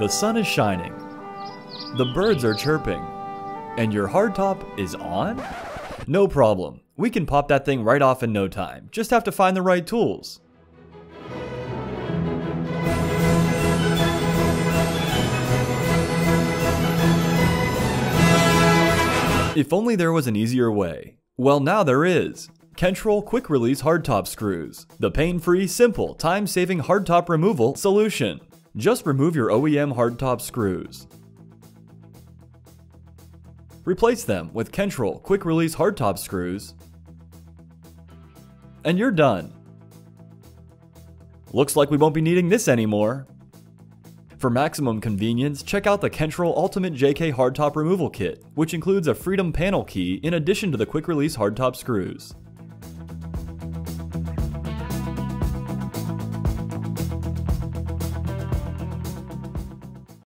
The sun is shining, the birds are chirping, and your hardtop is on? No problem, we can pop that thing right off in no time, just have to find the right tools. If only there was an easier way. Well, now there is. Kentrol quick release hardtop screws. The pain-free, simple, time-saving hardtop removal solution. Just remove your OEM hardtop screws. Replace them with Kentrol quick release hardtop screws, and you're done. Looks like we won't be needing this anymore. For maximum convenience, check out the Kentrol Ultimate JK Hardtop Removal Kit, which includes a Freedom Panel Key in addition to the quick release hardtop screws.